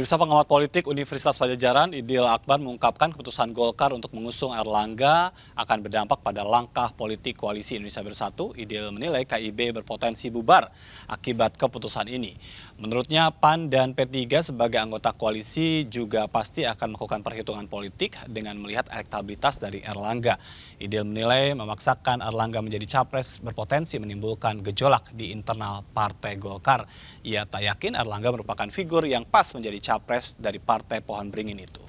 Pemirsa, pengamat politik Universitas Padjadjaran Idil Akbar mengungkapkan keputusan Golkar untuk mengusung Erlangga akan berdampak pada langkah politik Koalisi Indonesia Bersatu. Idil menilai KIB berpotensi bubar akibat keputusan ini. Menurutnya PAN dan P3 sebagai anggota koalisi juga pasti akan melakukan perhitungan politik dengan melihat elektabilitas dari Erlangga. Idil menilai memaksakan Erlangga menjadi capres berpotensi menimbulkan gejolak di internal Partai Golkar. Ia tak yakin Erlangga merupakan figur yang pas menjadi capres dari Partai Pohon Beringin itu.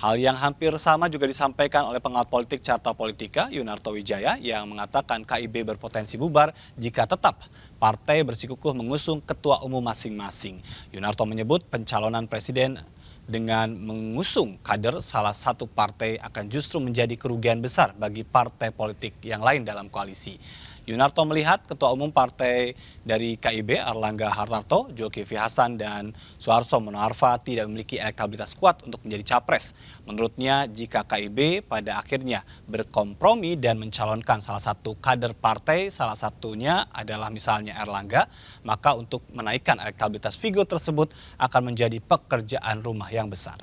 Hal yang hampir sama juga disampaikan oleh pengamat politik Carta Politika Yunarto Wijaya yang mengatakan KIB berpotensi bubar jika tetap partai bersikukuh mengusung ketua umum masing-masing. Yunarto menyebut pencalonan presiden dengan mengusung kader salah satu partai akan justru menjadi kerugian besar bagi partai politik yang lain dalam koalisi. Yunarto melihat ketua umum partai dari KIB Erlangga Hartarto, Zulkifli Hasan dan Suharto Monoarfa tidak memiliki elektabilitas kuat untuk menjadi capres. Menurutnya jika KIB pada akhirnya berkompromi dan mencalonkan salah satu kader partai, salah satunya adalah misalnya Erlangga, maka untuk menaikkan elektabilitas figur tersebut akan menjadi pekerjaan rumah yang besar.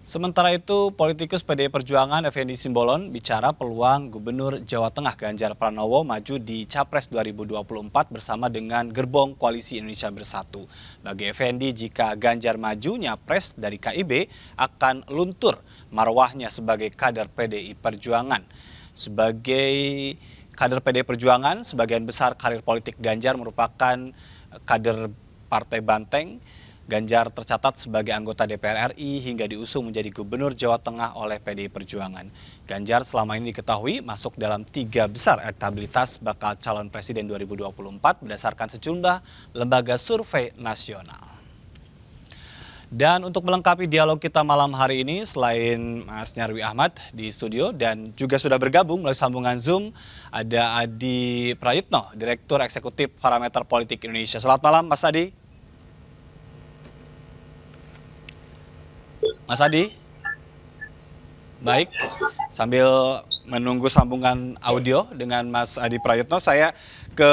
Sementara itu, politikus PDI Perjuangan Effendi Simbolon bicara peluang Gubernur Jawa Tengah Ganjar Pranowo maju di Capres 2024 bersama dengan gerbong Koalisi Indonesia Bersatu. Bagi Effendi, jika Ganjar maju nyapres dari KIB akan luntur marwahnya sebagai kader PDI Perjuangan. Sebagai kader PDI Perjuangan, sebagian besar karir politik Ganjar merupakan kader Partai Banteng. Ganjar tercatat sebagai anggota DPR RI hingga diusung menjadi Gubernur Jawa Tengah oleh PDI Perjuangan. Ganjar selama ini diketahui masuk dalam 3 besar elektabilitas bakal calon presiden 2024 berdasarkan sejumlah lembaga survei nasional. Dan untuk melengkapi dialog kita malam hari ini, selain Mas Nyarwi Ahmad di studio dan juga sudah bergabung melalui sambungan Zoom, ada Adi Prayitno, Direktur Eksekutif Parameter Politik Indonesia. Selamat malam, Mas Adi. Mas Adi, baik, sambil menunggu sambungan audio dengan Mas Adi Prayitno, saya ke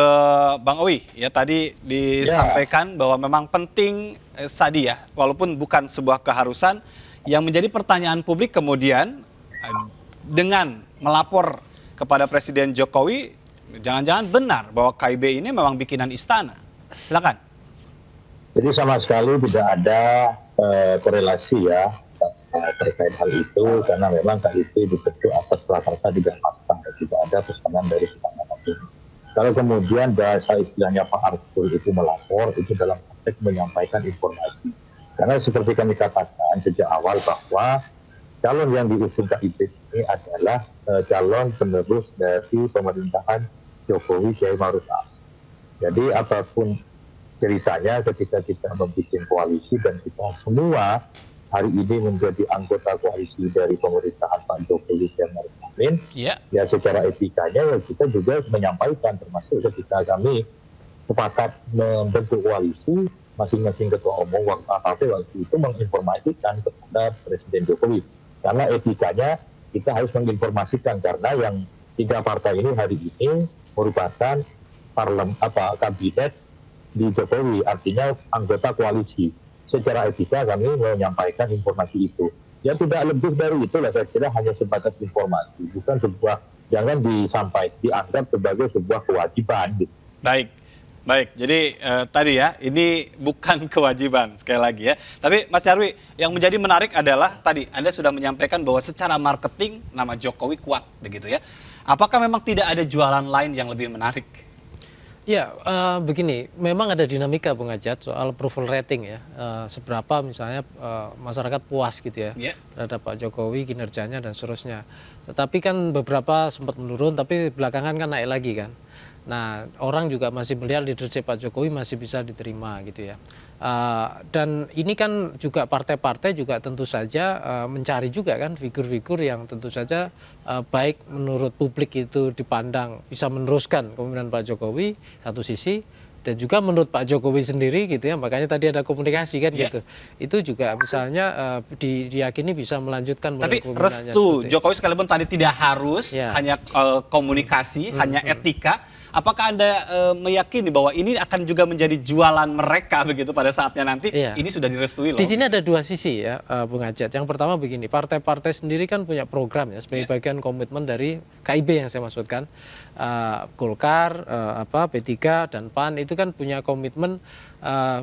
Bang Owi. Ya, tadi disampaikan bahwa memang penting tadi ya, walaupun bukan sebuah keharusan, yang menjadi pertanyaan publik kemudian dengan melapor kepada Presiden Jokowi, jangan-jangan benar bahwa KIB ini memang bikinan istana. Silakan. Jadi sama sekali tidak ada korelasi ya terkait hal itu, karena memang KIB dibentuk atas prakarsa 3 pasang dan tidak ada pesanan dari pihak manapun. Kalau kemudian bahasa istilahnya Pak Arsul itu melapor, itu dalam konteks menyampaikan informasi. Karena seperti kami katakan sejak awal bahwa calon yang diusung KIB ini adalah calon penerus dari pemerintahan Jokowi Kiai Ma'ruf Amin. Jadi apapun ceritanya ketika kita membuat koalisi dan kita semua hari ini menjadi anggota koalisi dari pemerintahan Pak Jokowi Kiai Ma'ruf Amin, ya secara etikanya ya kita juga menyampaikan, termasuk ketika kami sepakat membentuk koalisi, masing-masing ketua umum partai waktu itu menginformasikan kepada Presiden Jokowi. Karena etikanya kita harus menginformasikan, karena yang 3 partai ini hari ini merupakan kabinet di Jokowi, artinya anggota koalisi. Secara etika kami menyampaikan informasi itu. Ya tidak lebih dari itu lah, saya kira hanya sebatas informasi, bukan sebuah, jangan dianggap sebagai sebuah kewajiban. Gitu. Baik. Jadi tadi ya, ini bukan kewajiban sekali lagi ya. Tapi Mas Nyarwi, yang menjadi menarik adalah tadi Anda sudah menyampaikan bahwa secara marketing nama Jokowi kuat begitu ya. Apakah memang tidak ada jualan lain yang lebih menarik? Ya, begini, memang ada dinamika Bung Ajat soal approval rating ya, seberapa misalnya masyarakat puas gitu ya terhadap Pak Jokowi, kinerjanya dan seterusnya. Tetapi kan beberapa sempat menurun, tapi belakangan kan naik lagi kan. Nah, orang juga masih melihat leadership Pak Jokowi masih bisa diterima gitu ya. Dan ini kan juga partai-partai juga tentu saja mencari juga kan figur-figur yang tentu saja baik menurut publik itu dipandang bisa meneruskan kepemimpinan Pak Jokowi satu sisi, dan juga menurut Pak Jokowi sendiri gitu ya, makanya tadi ada komunikasi kan gitu. Itu juga misalnya diyakini bisa melanjutkan. Tapi restu Jokowi sekalipun tadi tidak harus hanya komunikasi, hanya etika, Apakah Anda meyakini bahwa ini akan juga menjadi jualan mereka begitu pada saatnya nanti? Iya. Ini sudah direstui loh. Di sini ada dua sisi ya, Bung Ajat. Yang pertama begini, partai-partai sendiri kan punya program ya sebagai bagian komitmen dari KIB yang saya maksudkan. Golkar, P3 dan PAN itu kan punya komitmen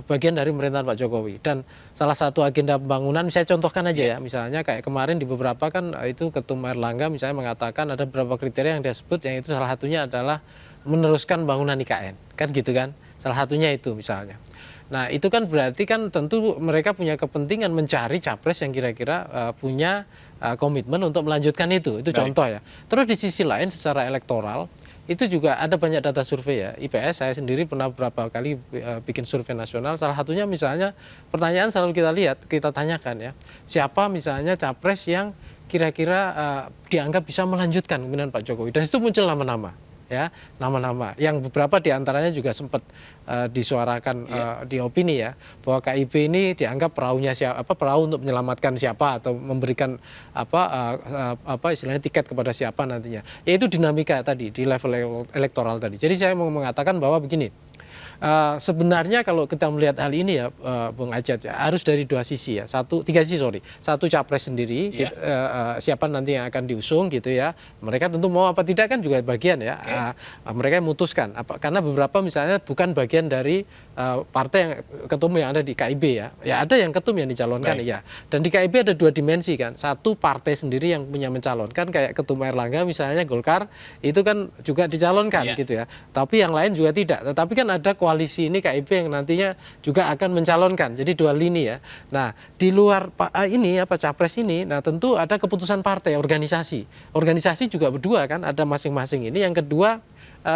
bagian dari pemerintahan Pak Jokowi. Dan salah satu agenda pembangunan, saya contohkan aja ya, misalnya kayak kemarin di beberapa kan itu Ketum Erlangga misalnya mengatakan ada beberapa kriteria yang dia sebut, yang itu salah satunya adalah meneruskan bangunan IKN, kan gitu kan, salah satunya itu misalnya. Nah itu kan berarti kan tentu mereka punya kepentingan mencari capres yang kira-kira punya komitmen untuk melanjutkan itu contoh ya. Terus di sisi lain secara elektoral itu juga ada banyak data survei ya, IPS saya sendiri pernah beberapa kali bikin survei nasional, salah satunya misalnya pertanyaan selalu kita tanyakan ya, siapa misalnya capres yang kira-kira dianggap bisa melanjutkan kepemimpinan Pak Jokowi, dan itu muncul nama-nama ya, nama-nama yang beberapa diantaranya juga sempat disuarakan di opini ya, bahwa KIB ini dianggap perahunya perahu untuk menyelamatkan siapa atau memberikan istilahnya tiket kepada siapa nantinya, yaitu dinamika tadi di level elektoral tadi. Jadi saya mau mengatakan bahwa begini, sebenarnya kalau kita melihat hal ini ya, Bung Ajat ya, harus dari tiga sisi, satu capres sendiri, siapa nanti yang akan diusung gitu ya, mereka tentu mau apa tidak kan juga bagian ya, mereka memutuskan karena beberapa misalnya bukan bagian dari partai yang ketum yang ada di KIB ya ada yang ketum yang dicalonkan ya, dan di KIB ada dua dimensi kan, satu partai sendiri yang punya mencalonkan kayak Ketum Erlangga misalnya Golkar itu kan juga dicalonkan gitu ya, tapi yang lain juga tidak, tetapi kan ada koalisi ini KIB yang nantinya juga akan mencalonkan, jadi dua lini ya. Nah di luar ini capres ini, nah tentu ada keputusan partai, organisasi juga berdua kan, ada masing-masing ini. Yang kedua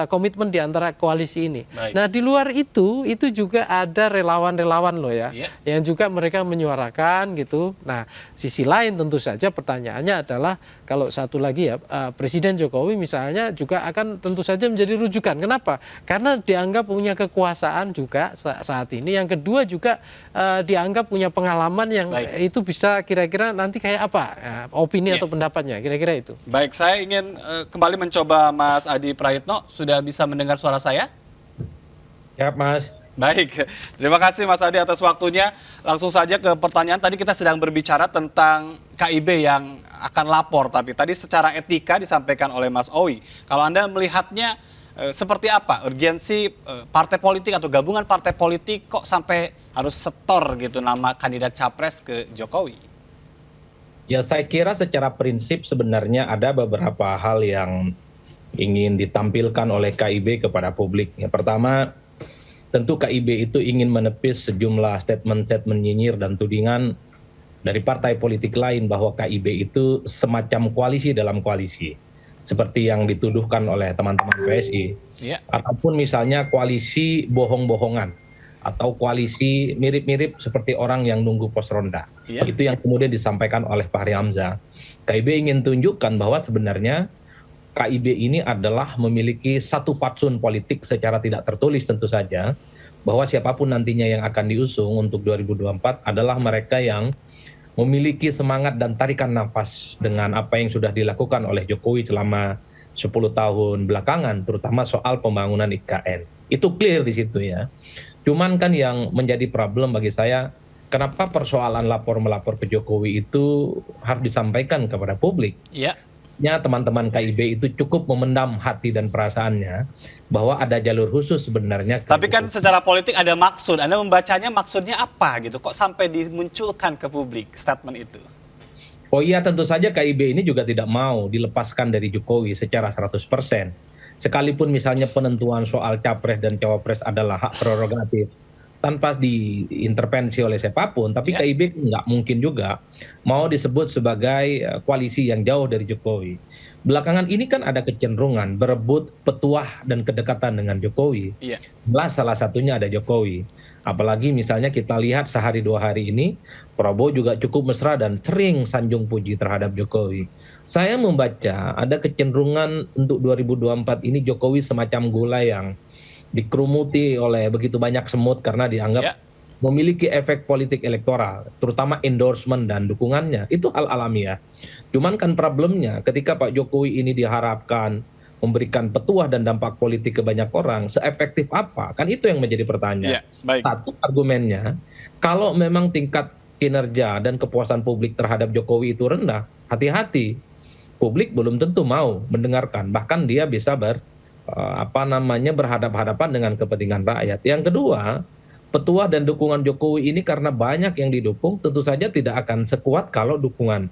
komitmen di antara koalisi ini. Nah di luar itu juga ada relawan-relawan loh ya, yang juga mereka menyuarakan gitu. Nah sisi lain tentu saja pertanyaannya adalah kalau satu lagi ya, Presiden Jokowi misalnya juga akan tentu saja menjadi rujukan. Kenapa? Karena dianggap punya kekuasaan juga saat ini. Yang kedua juga dianggap punya pengalaman yang itu bisa kira-kira nanti kayak apa opini atau pendapatnya, kira-kira itu. Baik, saya ingin kembali mencoba Mas Adi Prayitno. Sudah bisa mendengar suara saya? Ya, Mas. Baik, terima kasih Mas Adi atas waktunya. Langsung saja ke pertanyaan. Tadi kita sedang berbicara tentang KIB yang akan lapor, tapi tadi secara etika disampaikan oleh Mas Owi. Kalau Anda melihatnya seperti apa? Urgensi partai politik atau gabungan partai politik kok sampai harus setor gitu nama kandidat capres ke Jokowi? Ya, saya kira secara prinsip sebenarnya ada beberapa hal yang ingin ditampilkan oleh KIB kepada publik. Yang pertama, tentu KIB itu ingin menepis sejumlah statement-statement nyinyir dan tudingan dari partai politik lain bahwa KIB itu semacam koalisi dalam koalisi, seperti yang dituduhkan oleh teman-teman PSI, ataupun misalnya koalisi bohong-bohongan, atau koalisi mirip-mirip seperti orang yang nunggu pos ronda. Itu yang kemudian disampaikan oleh Fahri Hamzah. KIB ingin tunjukkan bahwa sebenarnya KIB ini adalah memiliki satu fatsun politik secara tidak tertulis tentu saja, bahwa siapapun nantinya yang akan diusung untuk 2024 adalah mereka yang memiliki semangat dan tarikan nafas dengan apa yang sudah dilakukan oleh Jokowi selama 10 tahun belakangan, terutama soal pembangunan IKN. Itu clear di situ ya. Cuman kan yang menjadi problem bagi saya, kenapa persoalan lapor-melapor ke Jokowi itu harus disampaikan kepada publik? Teman-teman KIB itu cukup memendam hati dan perasaannya bahwa ada jalur khusus sebenarnya. Tapi kan secara politik ada maksud. Anda membacanya maksudnya apa gitu? Kok sampai dimunculkan ke publik statement itu? Oh iya, tentu saja KIB ini juga tidak mau dilepaskan dari Jokowi secara 100%. Sekalipun misalnya penentuan soal capres dan cawapres adalah hak prerogatif tanpa diintervensi oleh siapapun, tapi KIB nggak mungkin juga mau disebut sebagai koalisi yang jauh dari Jokowi. Belakangan ini kan ada kecenderungan berebut petuah dan kedekatan dengan Jokowi. Salah satunya ada Jokowi. Apalagi misalnya kita lihat sehari dua hari ini, Prabowo juga cukup mesra dan sering sanjung puji terhadap Jokowi. Saya membaca ada kecenderungan untuk 2024 ini Jokowi semacam gula yang dikerumuti oleh begitu banyak semut karena dianggap memiliki efek politik elektoral, terutama endorsement dan dukungannya. Itu hal alamiah. Cuman kan problemnya ketika Pak Jokowi ini diharapkan memberikan petuah dan dampak politik ke banyak orang, seefektif apa? Kan itu yang menjadi pertanyaan. Baik. Satu argumennya, kalau memang tingkat kinerja dan kepuasan publik terhadap Jokowi itu rendah, hati-hati. Publik belum tentu mau mendengarkan, bahkan dia bisa berhadap-hadapan dengan kepentingan rakyat. Yang kedua, petuah dan dukungan Jokowi ini karena banyak yang didukung, tentu saja tidak akan sekuat kalau dukungan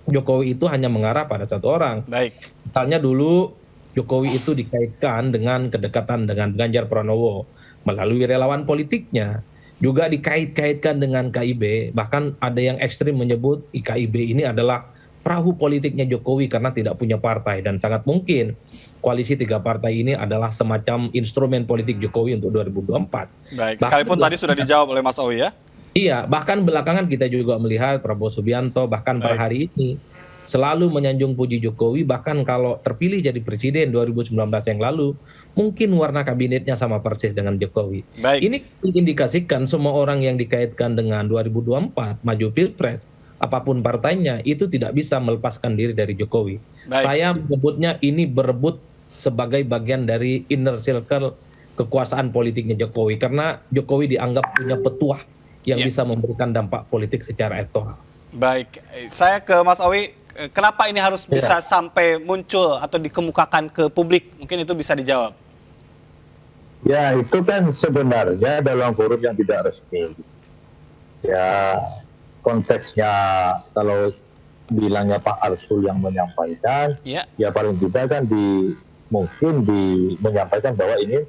Jokowi itu hanya mengarah pada satu orang. Baik. Misalnya dulu Jokowi itu dikaitkan dengan kedekatan dengan Ganjar Pranowo melalui relawan politiknya, juga dikait-kaitkan dengan KIB, bahkan ada yang ekstrim menyebut KIB ini adalah perahu politiknya Jokowi karena tidak punya partai, dan sangat mungkin koalisi 3 partai ini adalah semacam instrumen politik Jokowi untuk 2024. Baik, sekalipun tadi sudah dijawab oleh Mas Owi ya. Iya, bahkan belakangan kita juga melihat Prabowo Subianto bahkan per hari ini selalu menyanjung puji Jokowi, bahkan kalau terpilih jadi presiden 2019 yang lalu, mungkin warna kabinetnya sama persis dengan Jokowi. Baik. Ini indikasikan semua orang yang dikaitkan dengan 2024 maju pilpres, apapun partainya, itu tidak bisa melepaskan diri dari Jokowi. Baik. Saya menyebutnya ini berebut sebagai bagian dari inner circle kekuasaan politiknya Jokowi, karena Jokowi dianggap punya petuah yang bisa memberikan dampak politik secara elektoral. Baik, saya ke Mas Owi. Kenapa ini harus bisa sampai muncul atau dikemukakan ke publik? Mungkin itu bisa dijawab. Ya, itu kan sebenarnya dalam forum yang tidak resmi. Ya, konteksnya kalau bilangnya Pak Arsul yang menyampaikan, ya paling tidak kan mungkin menyampaikan bahwa ini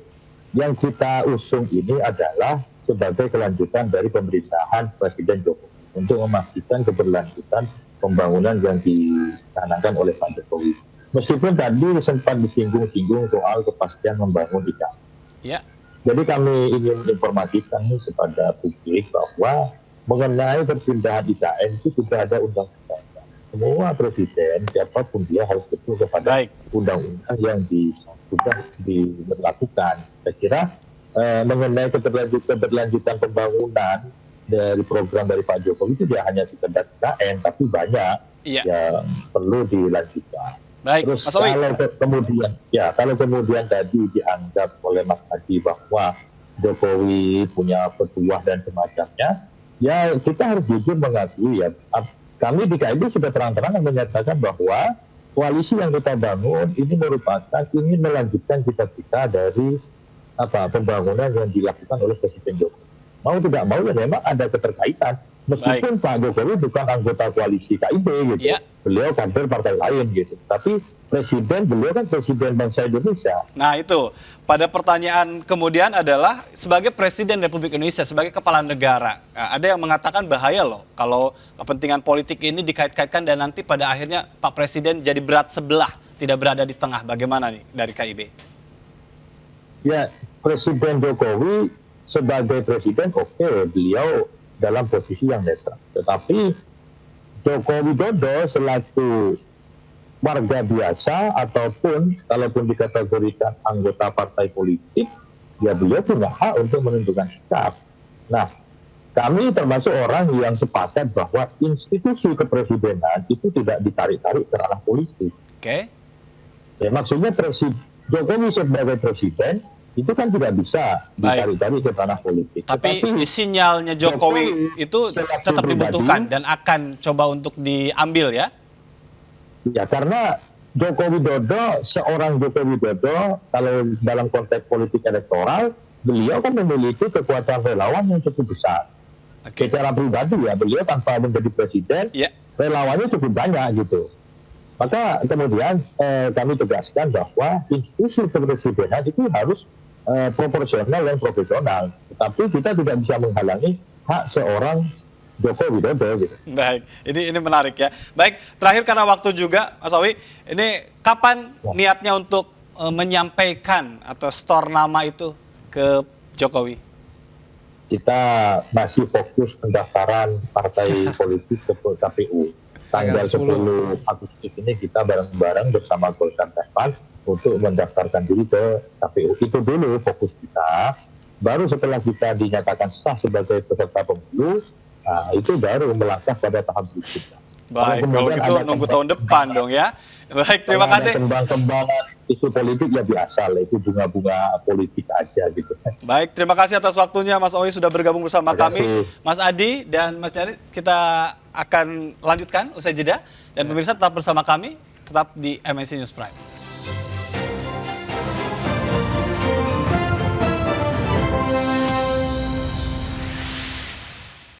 yang kita usung ini adalah sebagai kelanjutan dari pemerintahan Presiden Jokowi untuk memastikan keberlanjutan pembangunan yang dicanangkan oleh Pak Jokowi. Meskipun tadi sempat disinggung-singgung soal kepastian membangun IKN. Jadi kami ingin informasikan kepada publik bahwa mengenai perpindahan IKN itu sudah ada undang-undang. Semua presiden, siapapun dia harus betul kepada undang-undang yang sudah diberlakukan. Saya kira mengenai keberlanjutan pembangunan dari program dari Pak Jokowi itu dia hanya sekedar IKN, tapi banyak yang perlu dilanjutkan. Baik, terus kalau kemudian tadi dianggap oleh Mas Adi bahwa Jokowi punya petuah dan semacamnya, ya kita harus jujur mengakui ya, kami di KIB sudah terang-terangan menyatakan bahwa koalisi yang kita bangun ini merupakan ingin melanjutkan cita-cita dari pembangunan yang dilakukan oleh Presiden Jokowi. Mau tidak mau ya memang ada keterkaitan. Meskipun Pak Jokowi bukan anggota koalisi KIB gitu, beliau kader partai lain gitu. Tapi beliau kan presiden bangsa Indonesia. Nah itu, pada pertanyaan kemudian adalah sebagai Presiden Republik Indonesia, sebagai kepala negara, ada yang mengatakan bahaya loh kalau kepentingan politik ini dikait-kaitkan dan nanti pada akhirnya Pak Presiden jadi berat sebelah, tidak berada di tengah. Bagaimana nih dari KIB? Ya, Presiden Jokowi sebagai presiden beliau dalam posisi yang netral. Tetapi Joko Widodo selaku warga biasa ataupun kalaupun dikategorikan anggota partai politik, ya beliau punya hak untuk menentukan sikap. Nah, kami termasuk orang yang sepakat bahwa institusi kepresidenan itu tidak ditarik-tarik ke ranah politik. Ya, maksudnya Jokowi sebagai presiden itu kan tidak bisa ditarik-tarik ke ranah politik. Tapi sinyalnya Jokowi itu tetap dibutuhkan dan akan coba untuk diambil ya? Ya, karena seorang Joko Widodo, kalau dalam konteks politik elektoral, beliau kan memiliki kekuatan relawan yang cukup besar. Secara pribadi ya, beliau tanpa menjadi presiden, relawannya cukup banyak gitu. Maka kemudian kami tegaskan bahwa institusi kepresidenan itu harus proporsional dan profesional. Tapi kita tidak bisa menghalangi hak seorang Joko Widodo gitu. Baik, ini menarik ya. Baik, terakhir karena waktu juga, Mas Owi, ini kapan niatnya untuk menyampaikan atau store nama itu ke Jokowi? Kita masih fokus pendaftaran partai politik ke KPU. Tanggal 10 Agustus ini kita bareng-bareng bersama Golkar dan PAN untuk mendaftarkan diri ke KPU. Itu dulu fokus kita. Baru setelah kita dinyatakan sah sebagai peserta pemilu, itu baru melangkah pada tahap berikutnya. Baik, kalau gitu nunggu tahun depan dong ya. Baik, terima kasih. isu politik ya biasa lah, itu bunga-bunga politik aja gitu. Baik, terima kasih atas waktunya Mas Owi sudah bergabung bersama kami. Mas Adi dan Mas Nyari, kita akan lanjutkan usai jeda. Dan pemirsa tetap bersama kami, tetap di MNC News Prime.